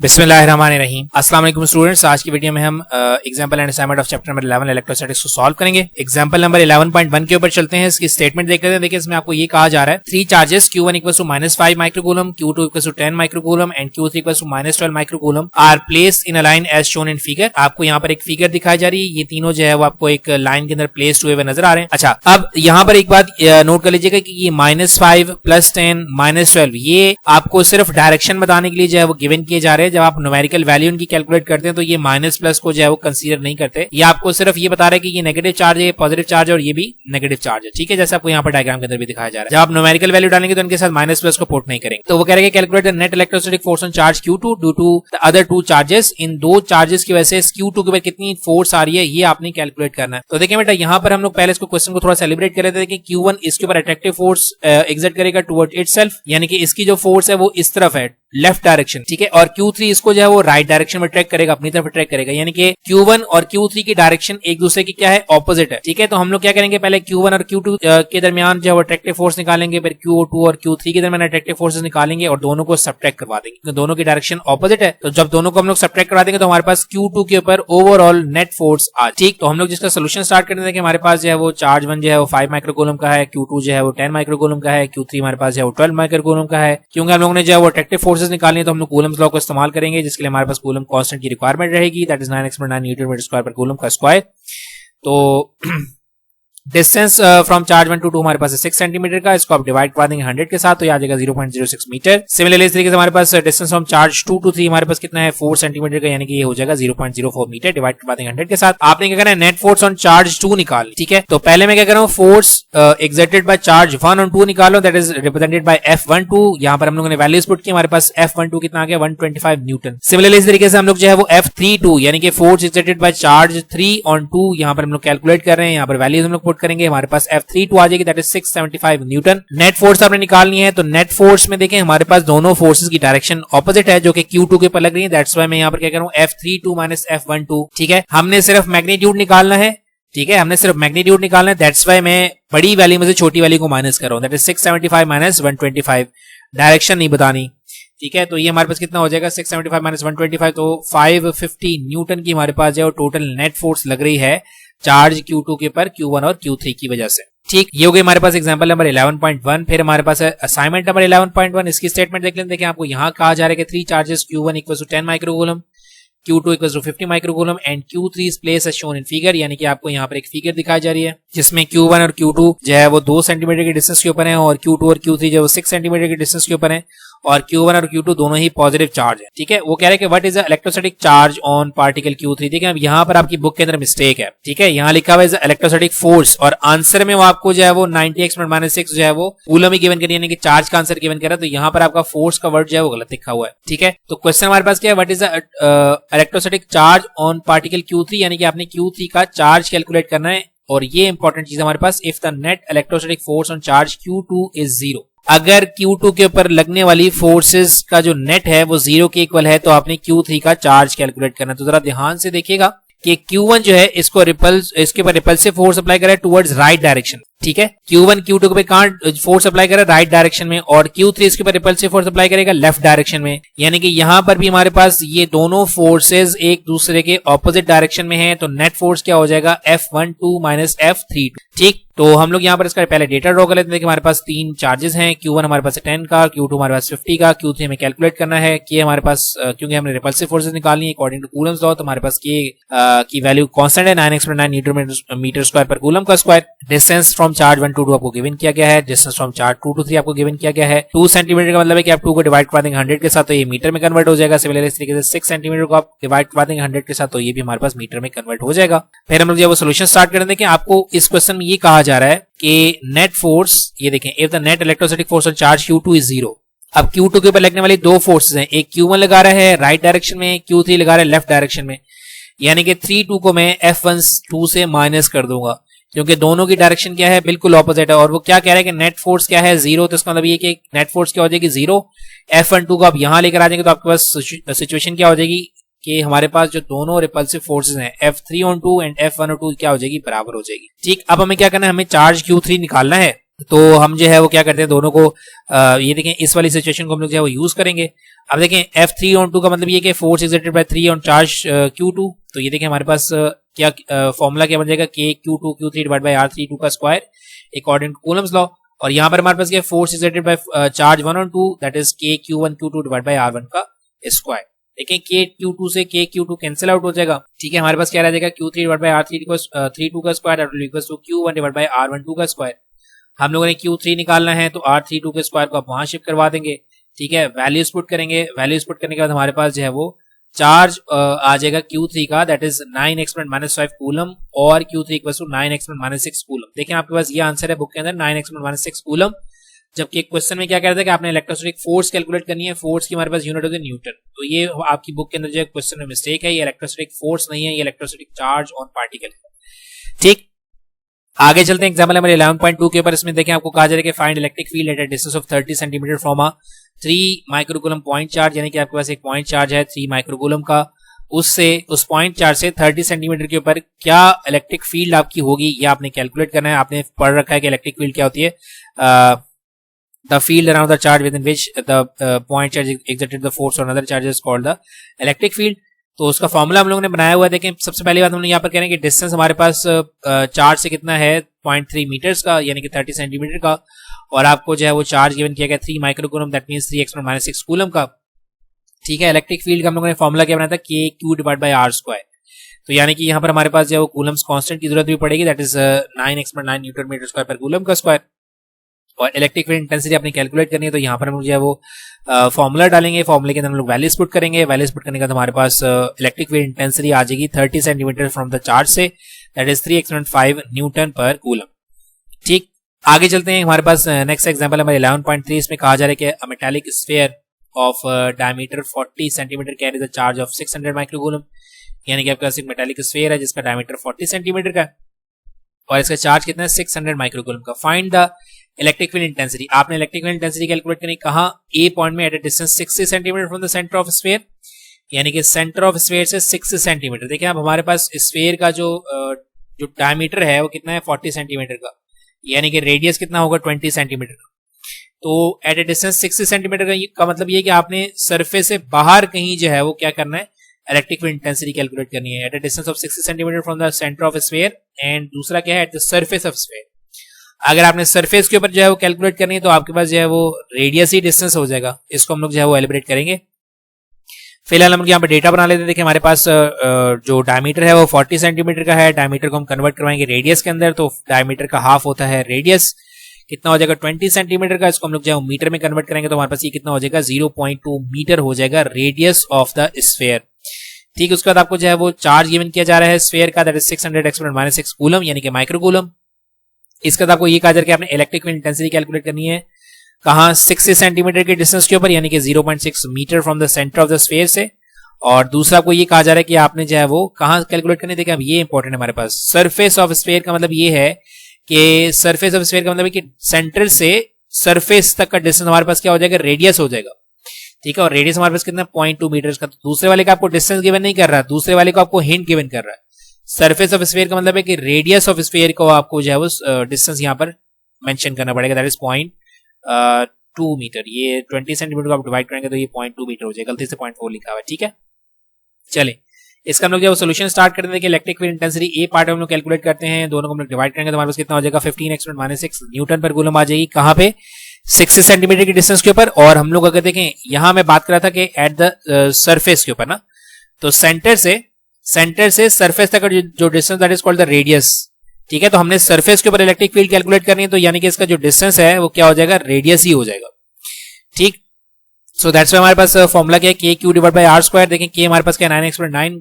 बिस्मिल्लाहिर्रहमानिर्रहीम। अस्सलाम वालेकुम स्टूडेंट्स, आज की वीडियो में हम example and assignment of chapter number 11 electrostatics को सॉल्व करेंगे। एग्जांपल नंबर 11.1 के ऊपर चलते हैं। इसकी स्टेटमेंट देख लेते हैं। देखिए इसमें आपको ये कहा जा रहा है 3 charges Q1 equals to -5 microcoulomb, Q2 equals to 10 microcoulomb and Q3 equals to -12 microcoulomb are placed in a line as shown in figure. आपको यहाँ पर एक फिगर दिखाई जा रही है। ये तीनों जो है वो आपको एक लाइन के अंदर प्लेस्ड हुए नजर आ रहे हैं। अच्छा, अब यहाँ पर एक बात नोट कर लीजिएगा कि ये -5 +10 -12 ये आपको सिर्फ डायरेक्शन बताने के लिए जो है वो गिवन किए जा रहे हैं। जब आप न्यूमेरिकल वैल्यू इनकी कैलकुलेट करते हैं तो ये माइनस प्लस को जो है वो कंसीडर नहीं करते। ये आपको सिर्फ ये बता रहा है कि ये नेगेटिव चार्ज है, पॉजिटिव चार्ज है और ये भी नेगेटिव चार्ज है। ठीक है, जैसे आपको यहाँ पर डायग्राम के अंदर भी दिखाया जा रहा है। जब आप न्यूमेरिकल वैल्यू डालेंगे तो इनके साथ माइनस प्लस को पुट नहीं करेंगे। तो वो कह रहे हैं calculate the net electrostatic force on charge Q2 due to the other 2 charges. इन 2 चार्जेस की वजह से Q2 के ऊपर कितनी फोर्स आ रही है ये आपने कैलकुलेट करना है। तो देखिए बेटा, यहाँ पर हम लोग पहले इसको क्वेश्चन को थोड़ा सेलिब्रेट कर लेते हैं कि Q1 इसके ऊपर अट्रैक्टिव फोर्स एग्जर्ट करेगा टुवर्ड इटसेल्फ, यानी कि इसकी जो फोर्स है वो इस तरफ है, लेफ्ट डायरेक्शन। ठीक है, और Q3 इसको जो है वो राइट डायरेक्शन में ट्रैक करेगा, अपनी तरफ ट्रैक करेगा, यानी कि Q1 और Q3 की डायरेक्शन एक दूसरे की क्या है, ऑपोजिट है। ठीक है, तो हम लोग क्या करेंगे, पहले Q1 और Q2 के दरमियान जो है वो अट्रैक्टिव फोर्स निकालेंगे, फिर Q2 और Q3 के दरमियान अट्रैक्टिव फोर्सेस निकालेंगे और दोनों को सबट्रैक्ट करवा देंगे, क्योंकि दोनों की डायरेक्शन ऑपोजिट है। तो जब दोनों को हम लोग सबट्रैक्ट करवा देंगे तो हमारे पास Q2 के ऊपर ओवरऑल नेट फोर्स आ। ठीक, तो हम लोग जिसका सोल्यूशन स्टार्ट करते हैं कि हमारे पास जो है वो चार्ज 1 जो है वो 5 माइक्रोकूलम का है, Q2 जो है वो 10 माइक्रोकूलम का है, Q3 हमारे पास जो है वो 12 माइक्रोकूलम का है। क्योंकि हम लोगों ने जो है वो अट्रैक्टिव फोर्सेस निकालनी है तो हम लोग कूलम्स लॉ को इस्तेमाल करेंगे, जिसके लिए हमारे पास कूलम कांस्टेंट की रिक्वायरमेंट रहेगी, that is 9x/9 newton metre square पर कूलम का स्क्वायर। तो डिस्टेंस फ्रॉम चार्ज 1 to 2 हमारे पास 6 सेंटीमीटर का, इसको आप डिवाइड करवा देंगे 100 के साथ तो ये आ जाएगा 0.06 मीटर। सिमिलरली इस तरीके से हमारे पास डिस्टेंस फ्रॉम चार्ज 2 to 3 हमारे पास कितना है 4 सेंटीमीटर का, यानी कि ये हो जाएगा 0.04 मीटर, डिवाइड करवा देंगे 100 के साथ। आपने क्या करना है, नेट फोर्स ऑन चार्ज 2 निकाल। ठीक है, तो पहले मैं क्या कर रहा हूँ, फोर्स एक्सर्टेड बाय चार्ज 1 और 2 निकालो, that is represented by F12। यहाँ पर हम लोगों ने वैल्यूज पुट की, हमारे पास F12 कितना आ गया 125 न्यूटन। सिमिलरली इस तरीके से हम लोग जो है वो F32 यानी कि force exerted by charge 3 on 2 यहाँ पर हम लोग कैलकुलेट कर रहे हैं, यहाँ पर वैल्यूज हम लोग पुट करेंगे, हमारे पास F32 आ जाएगी, that is 675 Newton. Net force आपने निकालनी है, तो नेट फोर्स में देखें हमारे पास दोनों फोर्सेस की डायरेक्शन ऑपोजिट है जो कि Q2 के ऊपर लग रही है, दैट्स व्हाई मैं यहाँ पर क्या कर रहा हूँ F32 माइनस F12। ठीक है, हमने सिर्फ मैग्नीट्यूड निकालना है। ठीक है, हमने सिर्फ मैग्नीट्यूड निकालना है, दैट्स व्हाई मैं बड़ी वैल्यू में से छोटी वैल्यू को माइनस कर रहा हूँ, दैट इज 675 माइनस 125, डायरेक्शन नहीं बतानी। ठीक है, तो ये हमारे पास कितना हो जाएगा 675 माइनस 125, तो 550 न्यूटन की हमारे पास जो टोटल नेट फोर्स लग रही है चार्ज Q2 के पर Q1 और Q3 की वजह से। ठीक, ये हो गई हमारे पास एग्जांपल नंबर 11.1। फिर हमारे पास है असाइनमेंट नंबर 11.1। इसकी स्टेटमेंट देख लेते हैं। देखिए आपको यहाँ कहा जा रहा है कि 3 charges Q1 equals to 10 microcoulomb, Q2 equals to 50 microcoulomb and Q3 is place as shown in figure, यानी कि आपको यहाँ पर एक फिगर दिखाई जा रही है जिसमें Q1 और Q2 जो है वो 2 सेंटीमीटर के डिस्टेंस के ऊपर है और Q2 और Q3 जो है वो 6 सेंटीमीटर के डिस्टेंस के ऊपर है और Q1 और Q2 दोनों ही पॉजिटिव चार्ज है। ठीक है, वो कह रहे हैं कि what is the electrostatic charge on particle Q3। ठीक है, अब यहाँ पर आपकी बुक के अंदर मिस्टेक है। ठीक है, यहाँ लिखा हुआ है इलेक्ट्रोस्टैटिक फोर्स और आंसर में वो आपको जो है वो 90x-6 जो है वो कूलम ही गिवन करी, यानी कि चार्ज का आंसर गिवन करा, तो यहाँ पर आपका फोर्स का वर्ड जो है वो गलत लिखा हुआ है। ठीक है, तो क्वेश्चन हमारे पास क्या है, what is the electrostatic charge on particle Q3, यानी कि आपने Q3 का चार्ज कैलकुलेट करना है। और ये इंपॉर्टेंट चीज हमारे पास, if the net electrostatic force on charge Q2 is 0, अगर Q2 के ऊपर लगने वाली फोर्सेस का जो नेट है वो 0 के इक्वल है तो आपने Q3 का चार्ज कैलकुलेट करना है। तो जरा ध्यान से देखिएगा कि Q1 जो है इसके ऊपर रिपल्सिव फोर्स अप्लाई कर रहा है टुवर्ड्स राइट डायरेक्शन। ठीक है, Q1 Q2 पे कहां फोर्स अप्लाई कर रहा है, राइट डायरेक्शन में, और Q3 इसके ऊपर रिपल्सिव फोर्स अप्लाई करेगा लेफ्ट डायरेक्शन में, यानी कि यहां पर भी हमारे पास ये दोनों फोर्सेस एक दूसरे के ऑपोजिट डायरेक्शन में हैं, तो नेट फोर्स क्या हो जाएगा F12 माइनस F32। ठीक, तो हम लोग यहाँ पर इसका पहले डेटा ड्रॉ कर लेते हैं कि हमारे पास 3 चार्जेस हैं, Q1 हमारे पास 10 का, Q2 हमारे पास 50 का, Q3 हमें कैलकुलेट करना है कि हमारे पास क्योंकि हमने रिपल्सिव फोर्सेस निकालनी है अकॉर्डिंग टू कूलम्स लॉ, तो हमारे पास की वैल्यू कांस्टेंट है 9x/9 न्यूटन मीटर स्क्वायर पर कूलम का square. Distance from charge 1 to 2 आपको गिवन किया गया है, डिस्टेंस फ्रॉम चार्ज 2 to 3 आपको गिवन किया गया है। 2 सेंटीमीटर का मतलब है कि आप 2 को डिवाइड करवा देंगे 100 के साथ तो ये मीटर में कन्वर्ट हो जाएगा। सिमिलरली इस तरीके से 6 सेंटीमीटर को आप डिवाइड करवा देंगे 100 के साथ तो ये भी हमारे पास मीटर में कन्वर्ट हो जाएगा। फिर हम लोग जब सोल्यूशन स्टार्ट करेंगे कि आपको इस क्वेश्चन में ये कहा जा रहा है कि नेट फोर्स, ये देखें, if the net electrostatic force on charge Q2 is 0। अब Q2 के ऊपर लगने वाली 2 फोर्सेस हैं, एक Q1 लगा रहा है राइट डायरेक्शन में, Q3 लगा रहा है लेफ्ट डायरेक्शन में, यानी कि 3 को मैं F12 से माइनस कर दूंगा क्योंकि दोनों की डायरेक्शन क्या है, बिल्कुल ऑपोजिट है। और वो क्या कह रहा है कि नेट फोर्स क्या है 0, तो इसका मतलब ये कि नेट फोर्स क्या हो जाएगी 0। F12 को आप यहां लेकर आ जाएंगे तो आपके पास सिचुएशन क्या हो जाएगी कि हमारे पास जो दोनों रिपल्सिव फोर्सेस हैं F3 on 2 and F1 on 2 क्या हो जाएगी, बराबर हो जाएगी। ठीक, अब हमें क्या करना है, हमें चार्ज Q3 निकालना है। तो हम जो है वो क्या करते हैं दोनों को ये देखें इस वाली सिचुएशन को हम लोग जो है वो यूज करेंगे। अब देखें F3 on 2 का मतलब ये कि force exerted bye 3 on charge Q2। तो ये देखें हमारे पास क्या फॉर्मूला क्या बन जाएगा K Q2 Q3 divide by R32 का square according to coulomb's law. और यहाँ पर हमारे पास क्या force exerted by charge 1 on 2 that is K Q1 Q2 divide by R1 का स्क्वायर। देखें K Q2 से K Q2 कैंसिल आउट हो जाएगा। ठीक है, हमारे पास क्या रह जाएगा Q3 डिवाइड बाय R32 का square that will equal to Q1 divide by R12 का स्क्वायर। हम लोगों ने Q3 निकालना है तो R32 के स्क्वायर को आप वहां शिफ्ट करवा देंगे। ठीक है, वैल्यूज पुट करेंगे, वैल्यूज पुट करने के बाद हमारे पास जो है वो चार्ज आ जाएगा Q3 का दैट इज 9 एक्सपोनेंट -5 कूलम और Q3 equal to 9 exponent -6 coulomb. देखिए आपके पास ये आंसर है बुक के अंदर 9 एक्सपोनेंट -6 कूलम। जबकि एक क्वेश्चन में क्या कह रहा था कि आपने इलेक्ट्रोस्टैटिक फोर्स कैलकुलेट करनी है, फोर्स की हमारे पास यूनिट होती है न्यूटन। तो ये आपकी बुक के अंदर जो क्वेश्चन में मिस्टेक है, ये इलेक्ट्रोस्टैटिक फोर्स नहीं है, ये इलेक्ट्रोस्टैटिक चार्ज ऑन पार्टिकल है। ठीक, आगे चलते हैं एग्जाम्पल नंबर 11.2 के ऊपर। इसमें देखें आपको कहा जा रहा है कि find electric field at a distance of 30 centimetre from a 3 microcoulomb point charge, यानी कि आपके पास एक पॉइंट चार्ज है 3 माइक्रोकूलम का, उससे उस पॉइंट चार्ज से 30 सेंटीमीटर के ऊपर क्या इलेक्ट्रिक फील्ड आपकी होगी, ये आपने कैलकुलेट करना है। आपने पढ़ रखा है कि इलेक्ट्रिक फील्ड क्या होती है, the field around the charge with in which the point charge exerted the force on other charge is called the electric field. तो उसका फॉर्मूला हम लोगों ने बनाया हुआ है। देखें सबसे पहली बात हम लोग यहाँ पर कह रहे हैं कि डिस्टेंस हमारे पास चार्ज से कितना है 0.3 मीटर्स का, यानी कि 30 सेंटीमीटर का, और आपको जो है वो चार्ज गिवन किया गया 3 microcoulomb that means 3 exponent -6 coulomb का। ठीक है, इलेक्ट्रिक फील्ड का हम लोगों ने फॉर्मूला क्या बनाया था K Q divide by R square. तो यानी कि यहाँ पर हमारे पास जो है वो कूलम्स कांस्टेंट की जरूरत भी पड़ेगी that is 9 exponent 9 newton metre square पर कूलम का स्क्वायर। और इलेक्ट्रिक फील्ड इंटेंसिटी अपनी कैलकुलेट करनी है, तो यहाँ पर हम जो है वो फॉर्मूला डालेंगे, फॉर्मूले के अंदर हम लोग वैल्यूज पुट करेंगे, वैल्यूज पुट करने के बाद हमारे पास इलेक्ट्रिक फील्ड इंटेंसिटी आ जाएगी 30 सेंटीमीटर फ्रॉम द चार्ज से दैट इज 3 एक्सपोनेंट 5 न्यूटन पर कूलम। ठीक, आगे चलते हैं हमारे पास नेक्स्ट एग्जांपल नंबर 11.3। इसमें कहा जा रहा है कि अ metallic sphere of diameter 40 centimetre carry the charge of 600 microcoulomb, यानी कि आपके पास एक मेटालिक स्फीयर है जिसका डायमीटर 40 सेंटीमीटर का है और इसका चार्ज कितना है 600 माइक्रोकूलम का। Find the electric field intensity. आपने इलेक्ट्रिक फील्ड इंटेंसिटी कैलकुलेट करनी कहाँ, ए पॉइंट में at a distance 60 centimetre from the centre of sphere, यानी कि सेंटर ऑफ स्फीयर से 60 सेंटीमीटर। देखिए अब हमारे पास स्फीयर का जो डायमीटर है वो कितना है 40 सेंटीमीटर का, यानी कि रेडियस कितना होगा 20 सेंटीमीटर का। तो एट अ डिस्टेंस 60 सेंटीमीटर का मतलब ये कि आपने सरफेस से बाहर कहीं जो है वो क्या करना है, इलेक्ट्रिक फील्ड इंटेंसिटी कैलकुलेट करनी है at a distance of 60 centimetre from the centre of sphere, and दूसरा क्या है eight the surface of sphere. अगर आपने सरफेस के ऊपर जो है वो कैलकुलेट करनी है तो आपके पास जो है वो रेडियस ही डिस्टेंस हो जाएगा, इसको हम लोग जो है वो एलिब्रेट करेंगे। फिलहाल हम लोग यहाँ पे डेटा बना लेते हैं। देखिए हमारे पास जो डायमीटर है वो 40 सेंटीमीटर का है, डायमीटर को हम कन्वर्ट करवाएंगे रेडियस के अंदर, तो डायमीटर का हाफ होता है रेडियस, कितना हो जाएगा 20 सेंटीमीटर का, इसको हम लोग जो है मीटर में कन्वर्ट करेंगे तो हमारे पास ये कितना हो जाएगा 0.2 मीटर हो जाएगा रेडियस ऑफ द स्फीयर। ठीक, उसके बाद आपको जो है वो चार्ज गिवन किया जा रहा है स्फीयर का दैट इज 600 एक्सपोनेंट -6 कूलम, यानी कि माइक्रोकूलम। इसके बाद आपको ये कहा जा रहा है कि आपने इलेक्ट्रिक फील्ड इंटेंसिटी कैलकुलेट करनी है कहाँ 60 सेंटीमीटर के डिस्टेंस के ऊपर, यानी कि 0.6 metre from the centre of the sphere से। और दूसरा आपको ये कहा जा रहा है कि आपने जो है वो कहाँ कैलकुलेट करनी है। देखिए अब ये इंपॉर्टेंट है हमारे पास, सरफेस ऑफ स्फीयर का मतलब ये है कि सरफेस ऑफ स्फीयर का मतलब है कि सेंटर से सरफेस तक का डिस्टेंस हमारे पास क्या हो जाएगा, रेडियस हो जाएगा। ठीक है, और रेडियस हमारे पास कितना 0.2 मीटर का। तो दूसरे वाले का आपको डिस्टेंस गिवन नहीं कर रहा, दूसरे वाले को आपको हिंट गिवन कर रहा है। सरफेस ऑफ स्फीयर का मतलब है कि रेडियस ऑफ स्फीयर को आपको जो है वो डिस्टेंस यहाँ पर मेंशन करना पड़ेगा दैट इज 0.2 मीटर। ये 20 सेंटीमीटर को आप डिवाइड करेंगे तो ये 0.2 मीटर हो जाएगा, गलती से 0.4 लिखा हुआ है। ठीक है, चले इसका हम लोग जो सोल्यूशन स्टार्ट करते हैं कि इलेक्ट्रिक फील्ड इंटेंसिटी ए पार्ट हम लोग कैलकुलेट करते हैं, दोनों को हम लोग डिवाइड करेंगे तो हमारे पास कितना हो जाएगा 15 एक्सपोनेंट -6 न्यूटन पर कूलम आ जाएगी। कहाँ पे 60 सेंटीमीटर की डिस्टेंस के ऊपर। और हम लोग अगर देखें यहाँ मैं बात कर रहा था कि एट द सरफेस के ऊपर ना, तो सेंटर से सरफेस तक जो distance that is called the radius. ठीक है, तो हमने सरफेस के ऊपर इलेक्ट्रिक फील्ड कैलकुलेट करनी है, तो यानी कि इसका जो डिस्टेंस है वो क्या हो जाएगा, रेडियस ही हो जाएगा। ठीक, सो दैट्स व्हाई हमारे पास फॉर्मूला क्या है K Q divide by R square. देखें K हमारे पास क्या 9 एक्सपोनेंट 9,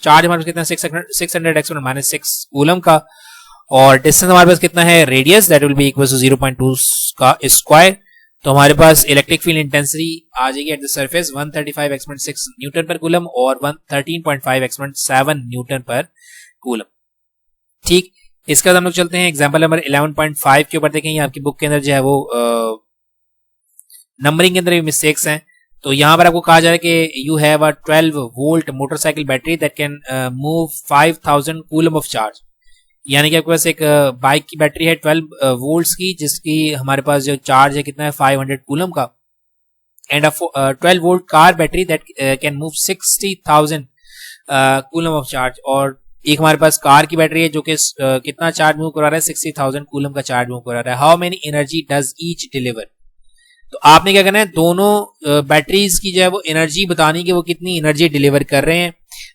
चार्ज हमारे पास कितना 600 एक्सपोनेंट -6 कूलम का, और डिस्टेंस हमारे पास कितना है radius that will be equal to 0.2 का स्क्वायर। तो हमारे पास इलेक्ट्रिक फील्ड इंटेंसिटी आ जाएगी at the surface 135 exponent 6 newton पर कूलम और 113.5 एक्सपोनेंट 7 न्यूटन पर कूलम। ठीक, इसके बाद हम लोग चलते हैं एग्जांपल नंबर 11.5 के ऊपर। देखें आपकी बुक के अंदर जो है वो नंबरिंग के अंदर भी मिस्टेक्स हैं। तो यहाँ पर आपको कहा जा रहा है कि you have a 12 volt motorcycle battery that can move 5000 coulomb of charge यानी कि आपके पास एक बाइक की बैटरी है 12 वोल्ट्स की, जिसकी हमारे पास जो चार्ज है कितना है 500 कूलम का, and 12 volt car battery that can move 60,000 coulomb of charge. और एक हमारे पास कार की बैटरी है जो कि कितना चार्ज मूव करा रहा है 60,000 कूलम का चार्ज मूव करा रहा है। How many energy does each deliver. तो आपने क्या करना है, दोनों बैटरीज की जो है वो एनर्जी बतानी कि वो कितनी एनर्जी डिलीवर कर रहे हैं।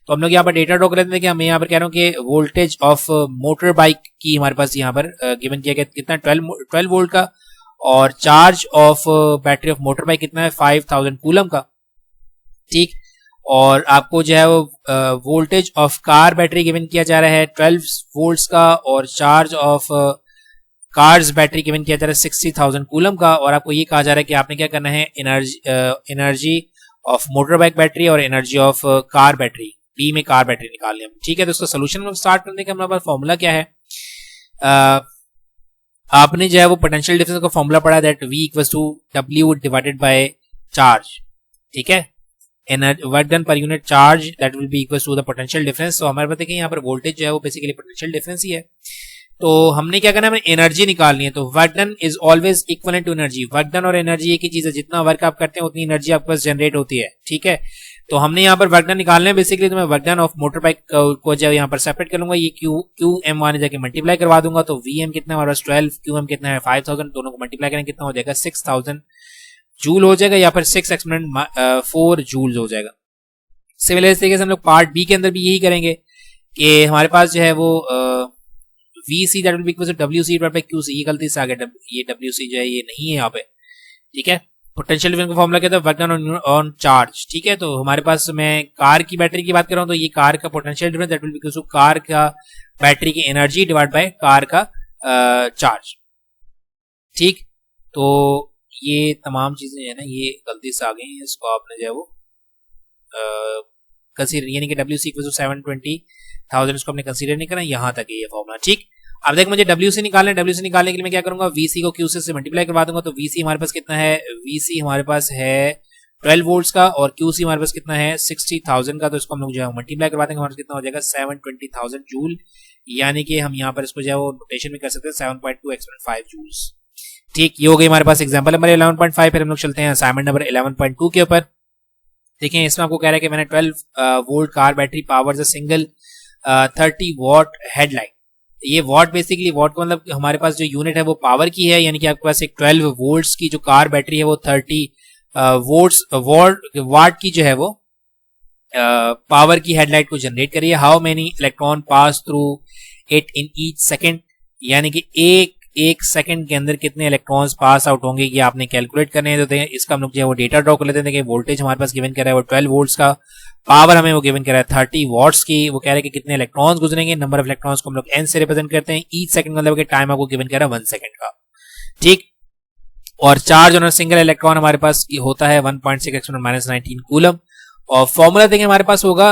तो हम लोग यहाँ पर डेटा ड्रॉ कर लेते हैं कि हम यहाँ पर कह रहा हूँ कि वोल्टेज ऑफ मोटर बाइक की हमारे पास यहाँ पर गिवन किया गया कितना 12 वोल्ट का, और charge of battery of motor bike कितना है 5000 कूलम का। ठीक, और आपको जो है वो voltage of car battery given किया जा रहा है 12 वोल्ट्स का, और charge of cars battery given किया जा रहा है 60,000 कूलम का। और आपको ये कहा जा रहा है कि आपने क्या करना है, energy of motor bike battery और energy of car battery, B में कार बैटरी निकालनी है। ठीक है, तो इसका सोल्यूशन हम स्टार्ट करने का हमारे पास फॉर्मूला क्या है। आपने जो है वो पोटेंशियल डिफरेंस का फॉर्मूला पढ़ा, that V equals to W divided by charge. ठीक है, वर्क डन पर unit charge that will be equals to the potential difference. तो हमारे पास देखिए यहाँ पर वोल्टेज जो है वो बेसिकली पोटेंशियल डिफरेंस ही है। तो हमने क्या करना है, हमें एनर्जी निकालनी है। तो work done is always equivalent to energy. Work done और एनर्जी एक ही चीज है, जितना वर्क आप करते हैं उतनी एनर्जी आपके पास जनरेट होती है। ठीक है, तो हमने यहाँ पर वर्क डन निकालना है बेसिकली। तो मैं work done of motor bike को जो यहाँ पर सेपरेट कर लूंगा, ये क्यू एम वाने जाके मल्टीप्लाई करवा दूंगा। तो वी एम कितना है हमारे पास 12, क्यू एम कितना है 5000, दोनों को मल्टीप्लाई करेंगे कितना हो जाएगा 6000 जूल हो जाएगा, या फिर 6 एक्सपोनेंट 4 जूल हो जाएगा। सिमिलर तरीके से हम लोग पार्ट बी के अंदर भी यही करेंगे कि हमारे पास जो है वो V C that will be equal to W C divided by Q C. ये गलती से आ गया, ये डब्ल्यू सी जो है ये नहीं है यहाँ पे। ठीक है, पोटेंशियल डिफरेंस का फॉर्मूला क्या था, वर्क डन ऑन चार्ज। ठीक है, तो हमारे पास मैं कार की बैटरी की बात कर रहा हूँ, तो ये कार का potential difference that will be equal to car का बैटरी की एनर्जी डिवाइड बाय कार का चार्ज। ठीक, तो ये तमाम चीजें है ना ये गलती से आ गई हैं, इसको आपने जो है वो कंसीडर, यानी कि डब्ल्यू सी इक्वल टू 720,000 इसको आपने कंसीडर नहीं करना, यहाँ तक है ये फॉर्मूला। ठीक, अब देख मुझे डब्ल्यू सी निकालना है। डब्ल्यू सी निकालने के लिए मैं क्या करूंगा, वीसी को क्यू से मल्टीप्लाई करवा दूंगा। तो वीसी हमारे पास कितना है, वीसी हमारे पास है 12 वोल्ट्स का, और क्यूसी हमारे पास कितना है 60,000 का। तो इसको हम लोग जो है मल्टीप्लाई करवा देंगे, हमारे पास कितना हो जाएगा 720,000 जूल, यानी कि हम यहाँ पर इसको जो है वो नोटेशन में कर सकते हैं 7.2 एक्सपोनेंट 5 जूल्स। ठीक, ये हो गई हमारे पास एग्जांपल नंबर 11.5। फिर हम लोग चलते हैं असाइनमेंट नंबर 11.2 के ऊपर। देखिए इसमें आपको कह रहा है कि मैंने 12 volt car battery powers a single 30 what headlight. ये वॉट बेसिकली, वॉट का मतलब हमारे पास जो यूनिट है वो पावर की है, यानी कि आपके पास एक 12 वोल्ट्स की जो कार बैटरी है वो 30 वाट की जो है वो पावर की हेडलाइट को जनरेट करिए। How many electron pass through it in each second, यानी कि एक सेकंड के अंदर कितने इलेक्ट्रॉन्स पास आउट होंगे ये आपने कैलकुलेट करने हैं। तो इसका हम लोग जो है वो डेटा ड्रॉ कर लेते हैं। वोल्टेज हमारे पास गिवन कर रहा है वो 12 वोल्ट्स का, पावर हमें वो गिवन कर रहा है 30 वॉट्स की। वो कह रहे हैं कि कितने इलेक्ट्रॉन्स गुजरेंगे, नंबर ऑफ इलेक्ट्रॉन्स को हम लोग एन से रिप्रेजेंट करते हैं, ईच सेकंड का मतलब टाइम आपको गिवन कर रहा है 1 सेकंड का। ठीक, और चार्ज ऑन सिंगल इलेक्ट्रॉन हमारे पास होता है 1.6 एक्सपोनेंट -19 कूलम। और फॉर्मूला देखें हमारे पास होगा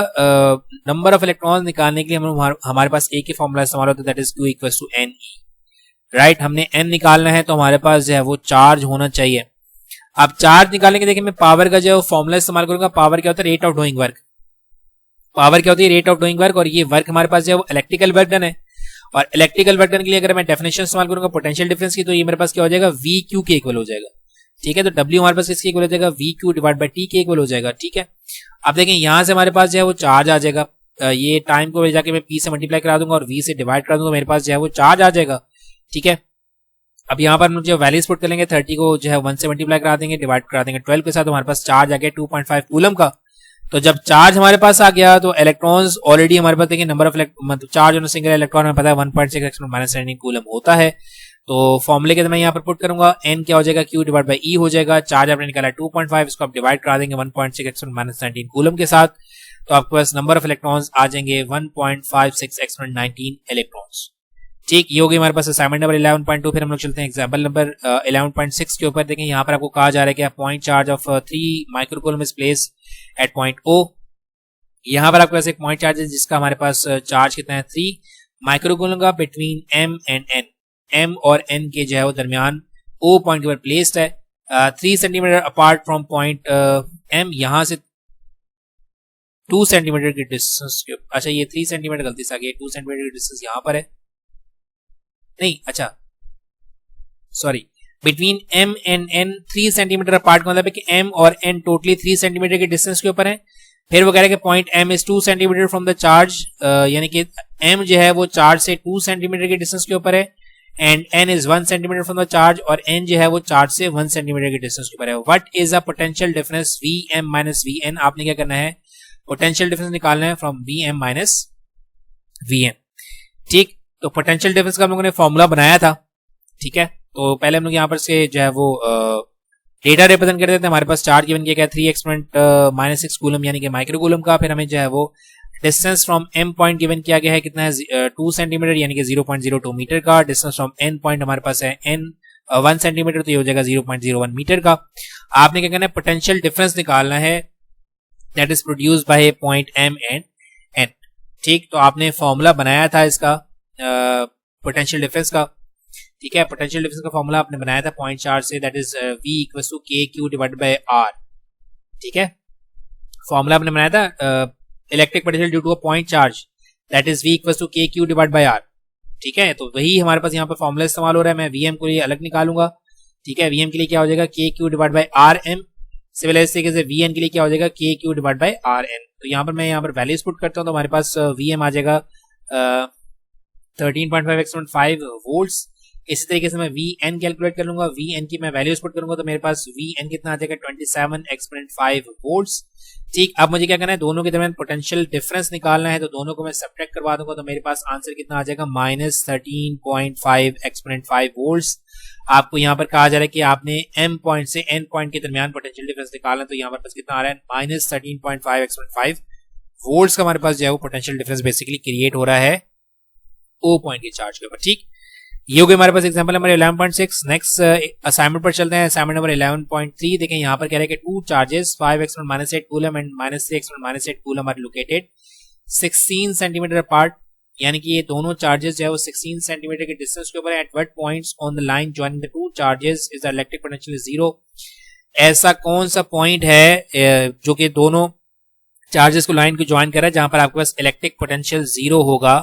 नंबर ऑफ इलेक्ट्रॉन निकालने के लिए हमारे पास एक ही फॉर्मूला इस्तेमाल होता है, that is Q equals to N E. Right, हमने n निकालना है तो हमारे पास जो है वो चार्ज होना चाहिए। अब चार्ज निकालने के देखिए मैं पावर का जो फॉर्मूला इस्तेमाल करूंगा। पावर क्या होता है, rate of doing work. Power क्या होती है, रेट ऑफ डूइंग वर्क, और ये वर्क हमारे पास जो है वो इलेक्ट्रिकल वर्क डन है। और इलेक्ट्रिकल वर्क डन के लिए अगर मैं डेफिनेशन इस्तेमाल करूंगा पोटेंशियल डिफरेंस की, तो ये मेरे पास क्या हो जाएगा, वी क्यू के इक्वल हो जाएगा। ठीक है, तो W हमारे पास किसके इक्वल हो जाएगा, we Q divide by T के इक्वल हो जाएगा। ठीक है, अब देखें यहां से हमारे पास जो है वो चार्ज आ जाएगा। ये टाइम को जाके मैं P से मल्टीप्लाई करा दूंगा और V से डिवाइड कर दूंगा, मेरे पास जो है वो चार्ज आ जाएगा। ठीक है, अब यहाँ पर मुझे वैल्यूज पुट कर लेंगे, 30 को जो है 1 से मल्टीप्लाई करा देंगे, डिवाइड करा देंगे 12 के साथ, तो हमारे पास चार्ज आ गया 2.5 कूलम का। तो जब चार्ज हमारे पास आ गया तो इलेक्ट्रॉन्स ऑलरेडी हमारे पास देखिए नंबर ऑफ मतलब चार्ज ऑन सिंगल इलेक्ट्रॉन हमें पता है 1.6 एक्सपोनेंट -19 कूलम होता है। तो फॉर्मूले के मैं यहाँ पर पुट करूंगा, n क्या हो जाएगा, Q डिवाइड बाय E हो जाएगा। चार्ज आपने निकाला 2.5, इसको आप डिवाइड करा देंगे 1.6 एक्सपोनेंट -19 कूलम के साथ, तो आपके पास नंबर ऑफ इलेक्ट्रॉन्स आ जाएंगे 1.56 एक्सपोनेंट 19 इलेक्ट्रॉन्स। ठीक, ये हो गई हमारे पास असाइनमेंट नंबर 11.2। फिर हम लोग चलते हैं एग्जांपल नंबर 11.6 के ऊपर। देखें यहाँ पर आपको कहा जा रहा है कि point charge of 3 microcoulomb is place at point O। यहाँ पर आपके पास एक पॉइंट चार्ज है जिसका हमारे पास चार्ज कितना है 3 माइक्रोकूलम का, between M and N, M और N के जो है वो दरमियान O पॉइंट के ऊपर प्लेस्ड है 3 centimetre apart from point M। यहाँ से 2 सेंटीमीटर की डिस्टेंस के, अच्छा ये 3 सेंटीमीटर गलती से आ गई, 2 सेंटीमीटर की डिस्टेंस यहाँ पर है। नहीं, अच्छा sorry, between m and n 3 centimetre apart का मतलब है कि m और n टोटली 3 सेंटीमीटर के डिस्टेंस के ऊपर है। फिर वो कह रहा है कि point m is 2 centimetre from the charge, यानी कि m जो है वो चार्ज से 2 सेंटीमीटर के डिस्टेंस के ऊपर है, and n is 1 centimetre from the charge, और n जो है वो चार्ज से 1 सेंटीमीटर के डिस्टेंस के ऊपर है। What is a potential difference Vm minus Vn? आपने क्या करना है, पोटेंशियल डिफरेंस निकालना है फ्रॉम Vm माइनस Vn। ठीक, तो पोटेंशियल डिफरेंस का हम लोगों ने फॉर्मूला बनाया था। ठीक है, तो पहले हम लोग यहाँ पर से जो है वो डेटा रिप्रेजेंट कर देते हैं। हमारे पास चार्ज गिवन किया गया 3 एक्सपोनेंट -6 कूलम यानी कि माइक्रो कूलम का। फिर हमें जो है वो distance from m point given किया गया है, कितना है 2 सेंटीमीटर यानी कि 0.02 मीटर का। डिस्टेंस फ्रॉम n पॉइंट हमारे पास है 1 सेंटीमीटर, तो ये हो जाएगा 0.01 मीटर का। आपने क्या करना है, पोटेंशियल डिफरेंस निकालना है that is produced by point m and n। ठीक, तो आपने फॉर्मूला बनाया था इसका पोटेंशियल डिफरेंस का। ठीक है, पोटेंशियल डिफरेंस का फॉर्मूला आपने बनाया था पॉइंट चार्ज से, that is V equals to KQ divided by R। ठीक है, फॉर्मूला आपने बनाया था electric potential due to a point charge, that is V equals to KQ divided by R। ठीक है, तो वही हमारे पास यहाँ पर फॉर्मूला इस्तेमाल हो रहा है। मैं Vm को ये अलग निकालूंगा। ठीक है, Vm के लिए क्या हो जाएगा, KQ divide by RM। Similar इस तरीके से Vn के लिए क्या हो जाएगा, KQ डिवाइड बाय RN। तो यहाँ पर मैं यहाँ पर वैल्यूज पुट करता हूँ, तो हमारे पास Vm आ जाएगा 13.5 एक्सपोनेंट 5 वोल्ट्स। इसी तरीके से मैं Vn कैलकुलेट कर लूंगा, Vn की मैं वैल्यूज पुट करूंगा, तो मेरे पास Vn कितना आ जाएगा 27 एक्सपोनेंट 5 वोल्ट्स। ठीक, अब मुझे क्या करना है, दोनों के दरमियान पोटेंशियल डिफरेंस निकालना है, तो दोनों को मैं सब्ट्रैक्ट करवा दूंगा, तो मेरे पास आंसर कितना आ जाएगा -13.5 एक्सपोनेंट 5 वोल्ट्स। आपको यहाँ पर कहा जा रहा है कि आपने m पॉइंट से n पॉइंट के दरमियान पोटेंशियल डिफरेंस निकालना है, तो यहाँ पर पास कितना आ रहा है -13.5 एक्सपोनेंट 5 वोल्ट्स का हमारे पास जो है वो पोटेंशियल डिफरेंस बेसिकली क्रिएट हो रहा है O पॉइंट के चार्ज के ऊपर। ठीक, ये हो गया हमारे पास एग्जांपल नंबर 11.6। नेक्स्ट असाइनमेंट पर चलते हैं, असाइनमेंट नंबर 11.3। देखें यहाँ पर कह रहा है कि two charges 5 exponent -8 coulomb and -3 exponent -8 coulomb are located 16 centimetre apart, यानी कि ये दोनों चार्जेस जो है वो 16 सेंटीमीटर के डिस्टेंस के ऊपर है। At what points on the line joining the two charges is the electric potential zero? ऐसा कौन सा पॉइंट है जो कि दोनों चार्जेस को लाइन को ज्वाइन कर रहा है जहां पर आपके पास इलेक्ट्रिक पोटेंशियल जीरो होगा?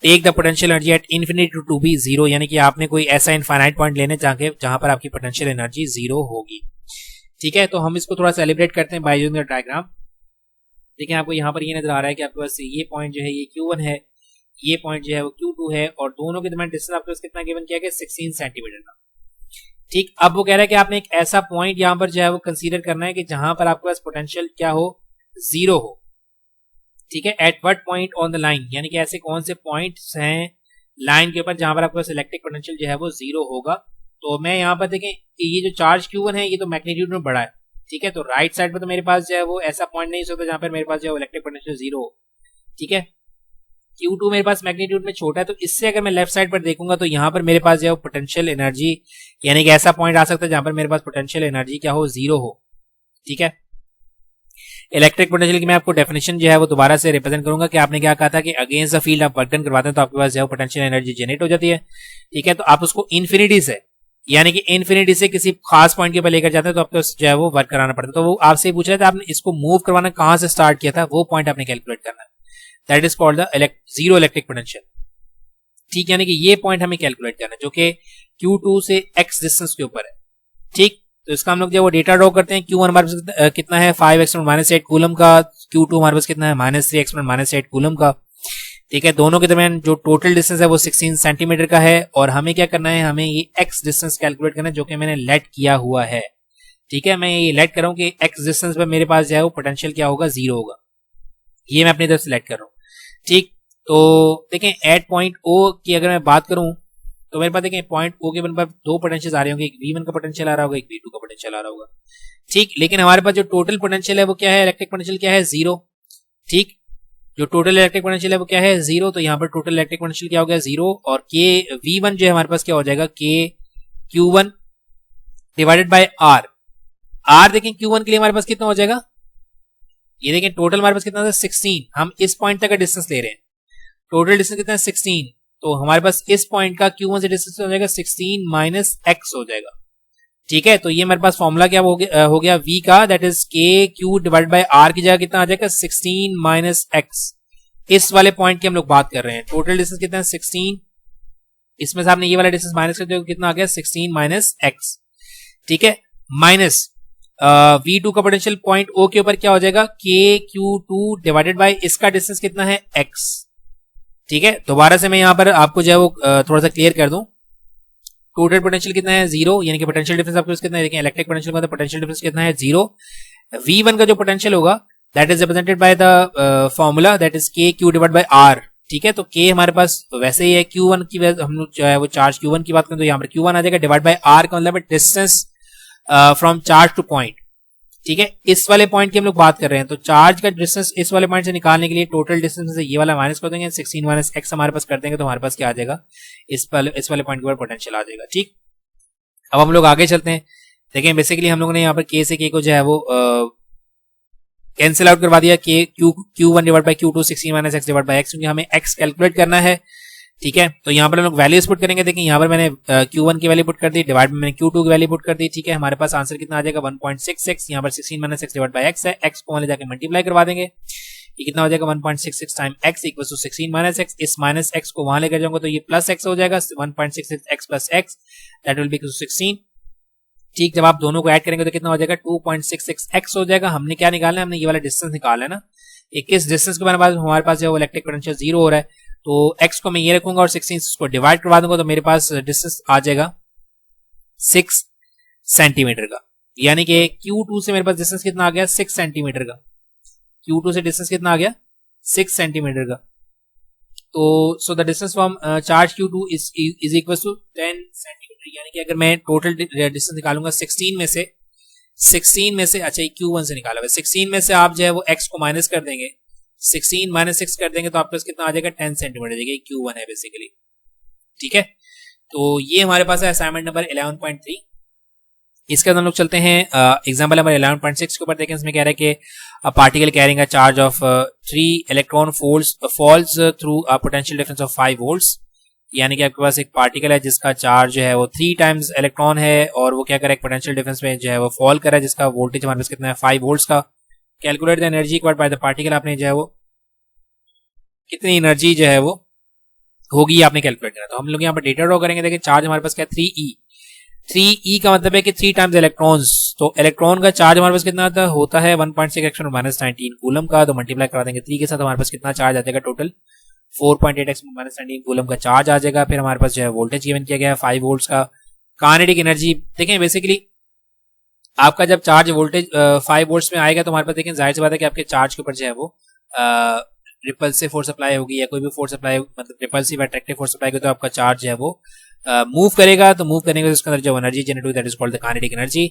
Take the potential energy at infinity to be zero, यानी कि आपने कोई ऐसा इनफाइनाइट पॉइंट लेने जहां पर आपकी पोटेंशियल एनर्जी जीरो होगी। ठीक है, तो हम इसको थोड़ा सेलिब्रेट करते हैं बाय यूजिंग द डायग्राम। देखिए, आपको यहाँ पर ये नजर आ रहा है कि आपके पास ये पॉइंट जो है ये Q1 है, ये पॉइंट जो है वो Q2 है, और दोनों के दरमियान डिस्टेंस आपके पास कितना गिवन किया गया, 16 सेंटीमीटर का। ठीक, अब वो कह रहा है कि आपने एक ऐसा पॉइंट यहाँ पर जो है वो कंसीडर करना है कि जहां पर आपके पास पोटेंशियल क्या हो, जीरो हो। ठीक है, at what point on the line, यानी कि ऐसे कौन से पॉइंट्स हैं लाइन के ऊपर जहां पर आपके पास इलेक्ट्रिक पोटेंशियल जो है वो जीरो होगा। तो मैं यहाँ पर देखें कि ये जो चार्ज Q1 है ये तो मैग्नीट्यूड में बड़ा है। ठीक है, तो राइट साइड पर तो मेरे पास जो है वो ऐसा पॉइंट नहीं हो सकता जहां पर मेरे पास जो है इलेक्ट्रिक पोटेंशियल जीरो हो। ठीक है, Q2 मेरे पास मैग्नीट्यूड में छोटा है, तो इससे अगर मैं लेफ्ट साइड पर देखूंगा तो यहाँ पर मेरे पास जो है पोटेंशियल एनर्जी, यानी कि ऐसा पॉइंट आ सकता है जहां पर मेरे पास पोटेंशियल एनर्जी क्या हो, जीरो हो। ठीक है, इलेक्ट्रिक पोटेंशियल की मैं आपको डेफिनेशन जो है वो दोबारा से रिप्रेजेंट करूंगा कि आपने क्या कहा था कि अगेंस्ट द फील्ड आप वर्क डन करवाते हैं तो आपके पास जो है पोटेंशियल एनर्जी जनरेट हो जाती है। ठीक है, तो आप उसको इन्फिनिटी से, यानी कि इन्फिनिटी से किसी खास पॉइंट के ऊपर लेकर जाते हैं तो आपको जो है वो वर्क कराना पड़ता है। तो वो आपसे पूछ रहा था आपने इसको मूव करवाना कहां से स्टार्ट किया था, वो पॉइंट आपने कैलकुलेट करना है, that is called the zero electric potential. ठीक, यानी कि ये पॉइंट हमें कैलकुलेट करना है जो कि Q2 से x डिस्टेंस के ऊपर है। ठीक, तो इसका हम लोग जो वो डेटा ड्रॉ करते हैं। Q1 हमारे पास कितना है, 5 एक्सपोनेंट -8 कूलम का। Q2 हमारे पास कितना है, -3 एक्सपोनेंट -8 कूलम का। ठीक है, दोनों के दरमियान जो टोटल डिस्टेंस है वो 16 सेंटीमीटर का है, और हमें क्या करना है, हमें ये x डिस्टेंस कैलकुलेट करना है जो कि मैंने लेट किया हुआ है। ठीक है, मैं ये लेट कर रहा हूँ कि x डिस्टेंस पर मेरे पास जो है वो पोटेंशियल क्या होगा, जीरो होगा। ये मैं अपनी तरफ से लेट कर रहा हूँ। ठीक, तो देखें एट पॉइंट O की अगर मैं बात करूं तो मेरे पास देखें पॉइंट O के पर दो पोटेंशियल आ रहे होंगे, एक V1 का पोटेंशियल आ रहा होगा, एक V2 का पोटेंशियल आ रहा होगा। ठीक, लेकिन हमारे पास जो टोटल पोटेंशियल है वो क्या है, इलेक्ट्रिक पोटेंशियल क्या है, जीरो। ठीक, जो टोटल इलेक्ट्रिक पोटेंशियल है वो क्या है, जीरो। तो यहाँ पर टोटल इलेक्ट्रिक पोटेंशियल क्या हो गया, जीरो। और V1 जो है हमारे पास क्या हो जाएगा, Q1 डिवाइडेड बाय R देखें Q1 के लिए हमारे पास कितना हो जाएगा, ये देखें टोटल हमारे पास कितना था, 16। हम इस पॉइंट तक का डिस्टेंस ले रहे हैं, टोटल डिस्टेंस कितना है, 16। तो हमारे पास इस पॉइंट का Q1 से डिस्टेंस हो जाएगा 16 माइनस x हो जाएगा। ठीक है, तो ये मेरे पास फॉर्मूला क्या हो गया V का, that is KQ divide by R की जगह कितना आ जाएगा, 16 माइनस x। इस वाले पॉइंट की हम लोग बात कर रहे हैं। टोटल डिस्टेंस कितना है, 16 इसमें से आपने ये वाला डिस्टेंस माइनस कर दिया, कितना आ गया 16 माइनस एक्स, ठीक है, माइनस V2 का पोटेंशियल पॉइंट O के ऊपर क्या हो जाएगा KQ2 डिवाइडेड बाय इसका डिस्टेंस कितना है x, ठीक है। दोबारा से मैं यहां पर आपको जो है वो थोड़ा सा क्लियर कर दूं, टोटल पोटेंशियल कितना है 0, यानी कि पोटेंशियल डिफरेंस आपके पास कितना है, देखिए इलेक्ट्रिक पोटेंशियल का पोटेंशियल डिफरेंस कितना है 0। V1 का जो पोटेंशियल होगा that is represented by the formula that is KQ divide by R, ठीक है। तो K हमारे पास वैसे ही है, Q1 की हम लोग जो है वो चार्ज Q1 की बात करें तो यहाँ पर Q1 आ जाएगा, डिवाइड बाय R का मतलब है distance from charge two point, ठीक है। इस वाले पॉइंट की हम लोग बात कर रहे हैं, तो चार्ज का डिस्टेंस इस वाले पॉइंट से निकालने के लिए टोटल डिस्टेंस से ये वाला माइनस कर देंगे, 16 माइनस एक्स हमारे पास कर देंगे, तो हमारे पास क्या आ जाएगा, इस वाले पॉइंट के ऊपर पोटेंशियल आ जाएगा, ठीक। अब हम लोग आगे चलते हैं, देखें बेसिकली हम लोगों ने यहाँ पर K से K को जो है वो कैंसिल आउट करवा दिया, Q1 divide bye Q2 16 minus x divide by x, क्योंकि हमें एक्स कैलकुलेट करना है, ठीक है। तो यहाँ पर हम लोग वैल्यूज पुट करेंगे, देखिए यहाँ पर मैंने Q1 की वैल्यू पुट कर दी, डिवाइड में मैंने Q2 की वैल्यू पुट कर दी, ठीक है। हमारे पास आंसर कितना आ जाएगा 1.66, यहाँ पर 16 minus x divide by x है, एक्स को वहां ले जाकर मल्टीप्लाई करवा देंगे, ये कितना हो जाएगा 1.66 time x equal to 16 minus x, इस माइनस एक्स को वहां लेकर जाऊंगा तो ये प्लस एक्स हो जाएगा, 1.66 x plus x that will be equal to 16, ठीक। जब आप दोनों को ऐड करेंगे तो कितना हो जाएगा 2.66 एक्स हो जाएगा। हमने क्या निकालना है, हमने ये वाला डिस्टेंस निकालना है ना, किस डिस्टेंस के बाद हमारे पास जो इलेक्ट्रिक पोटेंशियल 0 हो रहा है, तो x को मैं ये रखूंगा और 16 को डिवाइड करवा दूंगा, तो मेरे पास डिस्टेंस आ जाएगा 6 सेंटीमीटर का, यानी कि Q2 से मेरे पास डिस्टेंस कितना आ गया 6 सेंटीमीटर का, Q2 से डिस्टेंस कितना आ गया 6 सेंटीमीटर का। तो so the distance from charge Q2 is equal to 10 centimetre, यानी कि अगर मैं टोटल डिस्टेंस निकालूंगा 16 में से अच्छा Q1 से निकाला हुआ, 16 में से आप जो है वो x को माइनस कर देंगे, 16 माइनस 6 कर देंगे तो आपके पास कितना आ जाएगा 10 सेंटीमीटर, देखिए Q1 है बेसिकली, ठीक है। तो ये हमारे पास है असाइनमेंट नंबर 11.3। इसके बाद हम लोग चलते हैं एग्जांपल नंबर 11.6 के ऊपर, देखें इसमें कह रहा है कि a particle carrying a charge of 3 electron falls through a potential difference of 5 volts, यानी कि आपके पास एक पार्टिकल है जिसका चार्ज जो है वो 3 टाइम्स इलेक्ट्रॉन है और वो क्या करे पोटेंशियल डिफरेंस में जो है वो फॉल कर रहा है, जिसका वोल्टेज हमारे पास कितना है 5 वोल्ट्स का। Calculate the energy acquired by the particle, आपने जो है वो कितनी एनर्जी जो है वो होगी आपने कैलकुलेट करना। तो हम लोग यहाँ पर डेटा ड्रॉ करेंगे, देखिए चार्ज हमारे पास क्या है 3e का मतलब है कि 3 टाइम्स इलेक्ट्रॉन्स, तो इलेक्ट्रॉन का चार्ज हमारे पास कितना होता है 1.6 x माइनस 19 कूलम का, तो मल्टीप्लाई करा देंगे 3 के साथ, हमारे पास कितना चार्ज आ जाएगा टोटल 4.8 x माइनस 19 कूलम का चार्ज आ जाएगा। फिर हमारे पास जो है वोल्टेज गिवन किया गया है 5 वोल्ट्स का। काइनेटिक एनर्जी देखें बेसिकली आपका जब चार्ज वोल्टेज 5 वोल्ट्स में आएगा तो हमारे पास देखें जाहिर सी बात है कि आपके चार्ज के ऊपर जो है वो रिपल्सिव फोर्स अप्लाई होगी या कोई भी फोर्स अप्लाई, मतलब रिपल्सिव अट्रैक्टिव फोर्स अप्लाई होगी तो आपका चार्ज जो है वो मूव करेगा, तो मूव करने के उसके अंदर जो एनर्जी जनरेट होगी that is called the kinetic energy.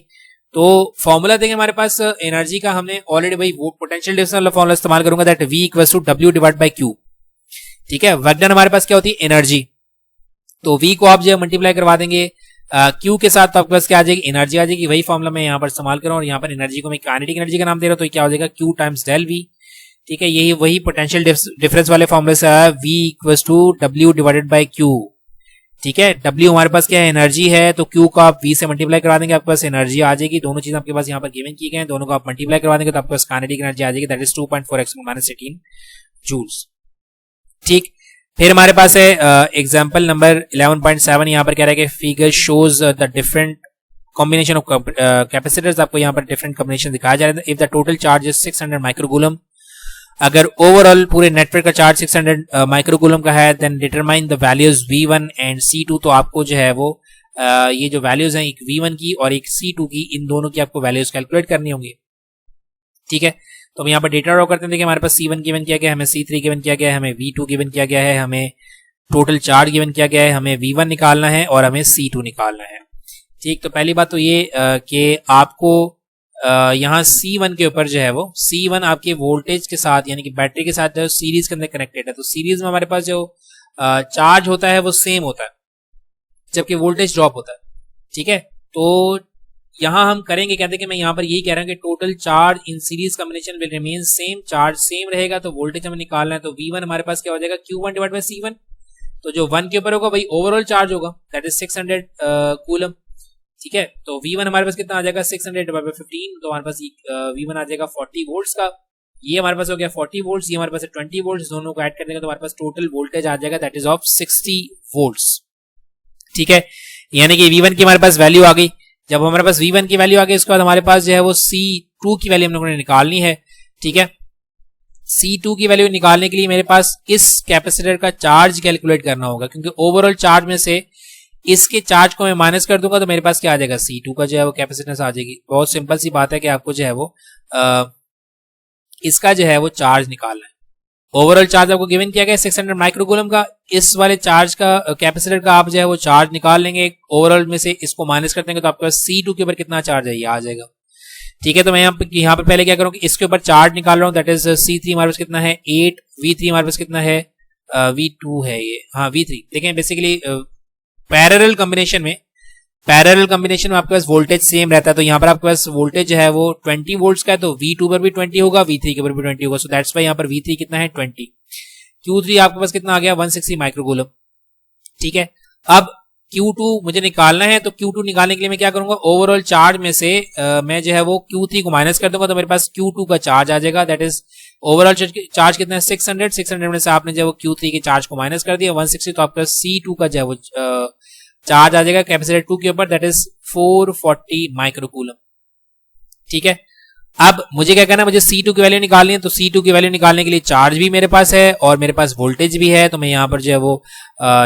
तो फॉर्मूला देखें हमारे पास एनर्जी का, हमने ऑलरेडी भाई वो पोटेंशियल डिफरेंस वाला फॉर्मूला इस्तेमाल करूंगा that V equals to W divide by Q, ठीक है। वर्क डन हमारे पास क्या होती है एनर्जी, तो V को आप जो है मल्टीप्लाई करवा देंगे Q के साथ, तो आपके पास क्या आ जाएगी एनर्जी आ जाएगी। वही फॉर्मूला मैं यहाँ पर इस्तेमाल कर रहा हूँ और यहाँ पर एनर्जी को मैं काइनेटिक एनर्जी का नाम दे रहा हूँ, तो क्या हो जाएगा Q टाइम्स डेल V, ठीक है। यही वही पोटेंशियल डिफरेंस वाले फॉर्मूले से आया V equals to W divided by Q, ठीक है। W हमारे पास क्या है एनर्जी है, तो Q को आप V से मल्टीप्लाई करवा देंगे, आपके पास एनर्जी आ जाएगी। दोनों चीज आपके पास यहाँ पर गिवन की गए हैं, दोनों को आप मल्टीप्लाई करवा देंगे तो आपके पास काइनेटिक एनर्जी आ जाएगी that is 2.4 x minus 18 joules, ठीक। फिर हमारे पास है एग्जांपल नंबर 11.7, यहाँ पर कह रहा है कि figure shows the different combination of capacitors, आपको यहाँ पर डिफरेंट कॉम्बिनेशन दिखाया जा रहा है। If the total charge is 600 microcoulomb, अगर ओवरऑल पूरे नेटवर्क का चार्ज 600 माइक्रोकूलम का है, then determine the values V1 and C2, तो आपको जो है वो ये जो वैल्यूज हैं एक V1 की और एक C2 की, इन दोनों की आपको वैल्यूज कैलकुलेट करनी होंगी, ठीक है। तो हम यहाँ पर डेटा ड्रॉ करते हैं, देखिए हमारे पास C1 गिवन किया गया है, हमें C3 गिवन किया गया है, हमें V2 गिवन किया गया है, हमें टोटल चार्ज गिवन किया गया है, हमें V1 निकालना है और हमें C2 निकालना है, ठीक। तो पहली बात तो ये कि आपको यहाँ C1 के ऊपर जो है वो C1 आपके वोल्टेज के साथ यानी कि बैटरी के साथ जो सीरीज के अंदर कनेक्टेड है, तो सीरीज में हमारे पास जो चार्ज होता है वो सेम होता है जबकि वोल्टेज ड्रॉप होता है, ठीक है। तो यहाँ हम करेंगे, कहते हैं कि मैं यहाँ पर यही कह रहा हूँ कि total charge in series combination will remain same, charge same रहेगा, तो वोल्टेज हमें निकालना है, तो V1 हमारे पास क्या हो जाएगा Q1 डिवाइड बाय C1, तो जो 1 के ऊपर होगा वही ओवरऑल चार्ज होगा दैट इज 600 कूलम, ठीक है। तो V1 हमारे पास कितना आ जाएगा 600 डिवाइड बाय 15, तो हमारे पास V1 आ जाएगा 40 वोल्ट्स का, ये हमारे पास हो गया 40 वोल्ट्स, ये हमारे पास है 20 वोल्ट्स, दोनों को ऐड कर देंगे तो हमारे पास टोटल वोल्टेज आ जाएगा दैट इज ऑफ 60 वोल्ट्स, ठीक है, यानी कि V1 की हमारे पास वैल्यू आ गई। जब हमारे पास V1 की वैल्यू आ गई, उसके बाद हमारे पास जो है वो C2 की वैल्यू हम लोगों ने निकालनी है। ठीक है, C2 की वैल्यू निकालने के लिए मेरे पास इस कैपेसिटर का चार्ज कैलकुलेट करना होगा, क्योंकि ओवरऑल चार्ज में से इसके चार्ज को मैं माइनस कर दूंगा तो मेरे पास क्या आ जाएगा, C2 का जो है वो कैपेसिटेंस आ जाएगी। बहुत सिंपल सी बात है कि आपको जो है वो इसका जो है वो चार्ज निकालना है। ओवरऑल चार्ज आपको गिवन किया गया 600 माइक्रोकूलम का। इस वाले चार्ज का कैपेसिटर का आप जो है वो चार्ज निकाल लेंगे, ओवरऑल में से इसको माइनस कर देंगे तो आपके पास C2 के ऊपर कितना चार्ज है ये आ जाएगा। ठीक है, तो मैं यहाँ पर पहले क्या करूँ कि इसके ऊपर चार्ज निकाल रहा हूँ, दैट इज C3 हमारे पास कितना है 8, V3 हमारे पास कितना है V2 है ये, हाँ V3। देखें बेसिकली पैरेलल कॉम्बिनेशन में आपके पास वोल्टेज सेम रहता है, तो यहाँ पर आपके पास वोल्टेज जो है वो 20 वोल्ट्स का है, तो V2 पर भी 20 होगा, V3 के ऊपर भी 20 होगा, सो दैट्स वाई यहाँ पर V3 कितना है 20। Q3 आपके पास कितना आ गया 160 माइक्रोकूलम। ठीक है, अब Q2 मुझे निकालना है, तो Q2 निकालने के लिए मैं क्या करूंगा, ओवरऑल चार्ज में से मैं जो है वो Q3 को माइनस कर दूंगा तो मेरे पास Q2 का चार्ज आ जाएगा। दैट इज ओवरऑल चार्ज कितना है 600 में से आपने जो है वो Q3 के चार्ज को माइनस कर दिया 160, तो आपके पास C2 का जो है वो चार्ज आ जाएगा कैपेसिटर 2 के ऊपर, दैट इज 440 माइक्रोकूलम। ठीक है, अब मुझे क्या करना है, मुझे C2 की वैल्यू निकालनी है, तो C2 की वैल्यू निकालने के लिए चार्ज भी मेरे पास है और मेरे पास वोल्टेज भी है, तो मैं यहाँ पर जो है वो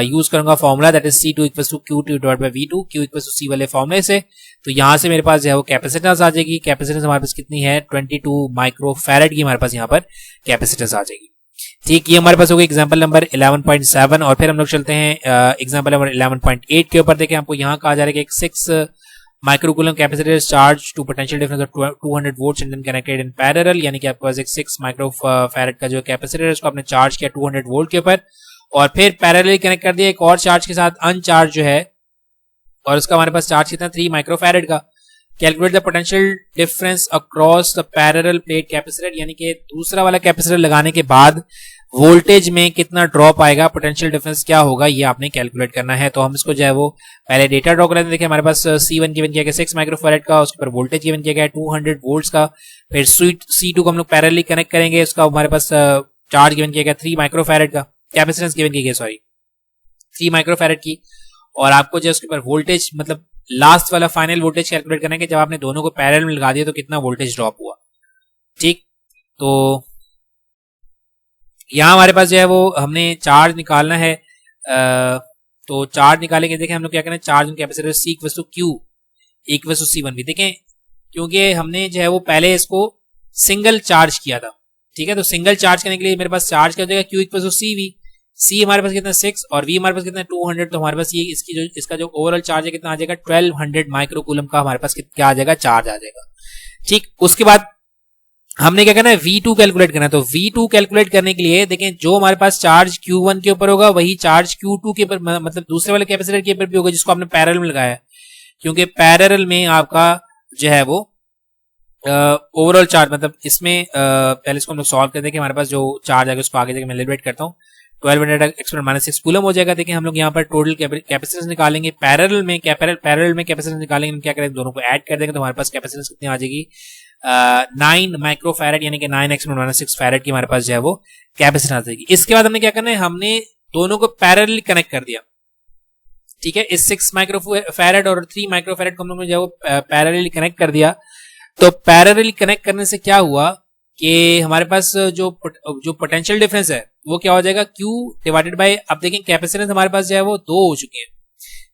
यूज करूंगा formula, that is C2 equal to Q2 divide by V2, Q equal to C वाले फॉर्मूले से। तो यहाँ से मेरे पास जो है वो कैपेसिटेंस आ जाएगी। कैपेसिटेंस हमारे पास कितनी है 22 माइक्रोफैरेड की हमारे पास यहाँ पर कैपेसिटेंस आ जाएगी। ठीक, ये हमारे पास होगा एग्जांपल नंबर 11.7। और फिर हम लोग चलते हैं एग्जांपल नंबर 11.8 के ऊपर। देखें आपको यहाँ कहा जा रहा है कि एक 6 microcoulomb capacitor is charge to potential difference of 200 volts and then connected in parallel, यानी कि आपके पास एक 6 माइक्रोफैरेड का जो कैपेसिटर है उसको आपने चार्ज किया 200 वोल्ट के ऊपर और फिर पैरेलली कनेक्ट कर दिया एक और चार्ज के साथ अनचार्ज जो है, और उसका हमारे पास चार्ज कितना 3 माइक्रोफैरेड का। Calculate the potential difference across the parallel plate capacitor, यानी कि दूसरा वाला कैपेसिटर लगाने के बाद वोल्टेज में कितना ड्रॉप आएगा, पोटेंशियल डिफरेंस क्या होगा, ये आपने कैलकुलेट करना है। तो हम इसको जो है वो पहले डेटा ड्रॉ कर लेते हैं। देखिए हमारे पास C1 गिवन किया गया 6 माइक्रोफैरेड का, उसके ऊपर वोल्टेज गिवन किया गया 200 वोल्ट्स का। फिर C2 को हम लोग पैरेलली कनेक्ट करेंगे, उसका हमारे पास चार्ज गिवन किया गया 3 माइक्रोफैरेड का, कैपेसिटेंस गिवन किया गया 3 माइक्रोफैरेड की। और आपको जो उसके ऊपर वोल्टेज मतलब लास्ट वाला फाइनल वोल्टेज कैलकुलेट करना है कि जब आपने दोनों को पैरेलल में लगा दिया तो कितना वोल्टेज ड्रॉप हुआ। ठीक, तो यहां हमारे पास जो है वो हमने चार्ज निकालना है। तो चार्ज निकालेंगे, देखें हम लोग क्या करें, charge in capacitor C equals to Q equals to C1 भी। देखें क्योंकि हमने जो है वो पहले इसको सिंगल चार्ज किया था। ठीक है, तो सिंगल चार्ज करने के लिए मेरे पास चार्ज क्या हो जाएगा Q equals to CV। C हमारे पास कितना 6 और V हमारे पास कितना 200, तो हमारे पास ये इसका जो ओवरऑल चार्ज है कितना आ जाएगा 1200 माइक्रोकूलम का हमारे पास क्या आ जाएगा, चार्ज आ जाएगा। ठीक, उसके बाद हमने क्या करना है V2 कैलकुलेट करना है। तो V2 कैलकुलेट करने के लिए देखें जो हमारे पास चार्ज Q1 के ऊपर होगा वही चार्ज Q2 के ऊपर मतलब दूसरे वाले कैपेसिटर के ऊपर भी होगा जिसको आपने पैरेलल में लगाया है, क्योंकि पैरेलल में आपका जो है वो ओवरऑल चार्ज मतलब इसमें पहले इसको हम लोग सॉल्व करते हैं कि हमारे पास जो चार्ज आएगा उसको आगे जाकर मैं लिबरेट करता हूँ। 1200 एक्सपोनेंट माइनस 6 कूलम हो जाएगा। देखिए हम लोग यहाँ पर टोटल कैपेसिटेंस निकालेंगे, पैरेलल में कैपेसिटेंस निकालेंगे, क्या करेंगे दोनों को ऐड कर देंगे तो हमारे पास कैपेसिटेंस कितनी आ जाएगी 9 माइक्रोफैरेड, यानी कि 9 एक्सपोनेंट माइनस 6 फैरेड की हमारे पास जो है वो कैपेसिटेंस आ जाएगी। इसके बाद हमने क्या करना है, हमने दोनों को पैरेलली कनेक्ट कर दिया। ठीक है, इस 6 माइक्रोफैरेड और 3 माइक्रोफैरेड को हम लोग ने जो है वो पैरेलली कनेक्ट कर दिया। तो पैरेलली कनेक्ट करने से क्या हुआ कि हमारे पास जो पोटेंशियल डिफरेंस है वो क्या हो जाएगा Q डिवाइडेड बाय, अब देखें कैपेसिटेंस हमारे पास जो है वो 2 हो चुके हैं।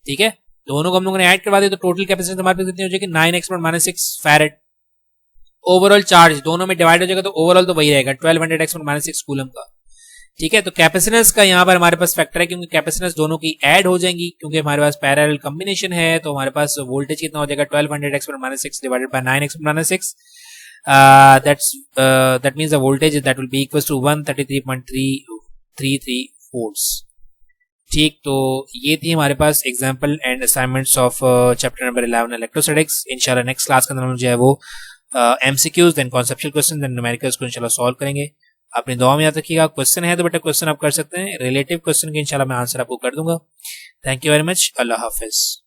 ठीक है, दोनों को हम लोगों ने ऐड करवा दिया तो टोटल कैपेसिटेंस हमारे पास कितनी हो जाएगी 9 exponent minus 6 farad. Overall charge दोनों में डिवाइड हो जाएगा तो ओवरऑल तो वही रहेगा 1200 एक्सपोनेंट माइनस 6 कूलम का। ठीक है, तो कैपेसिटेंस का यहाँ पर हमारे पास फैक्टर है क्योंकि कैपेसिटेंस दोनों की ऐड हो जाएंगी क्योंकि हमारे पास पैरेलल कॉम्बिनेशन है। तो हमारे पास वोल्टेज कितना हो जाएगा 1200 exponent minus 6 divided by 9 exponent minus 6, that means the voltage that will be equals to 133.333 volts। ठीक, तो ये थी हमारे पास example and assignments of chapter number 11 electrostatics. इंशाल्लाह नेक्स्ट क्लास के अंदर हम जो है वो MCQs then conceptual question then numericals को इंशाल्लाह सॉल्व करेंगे। अपनी दुआ में याद रखिएगा, क्वेश्चन है तो बेटा क्वेश्चन आप कर सकते हैं, रिलेटिव क्वेश्चन के इंशाल्लाह मैं आंसर आपको कर दूंगा। Thank you very much, Allah Hafiz.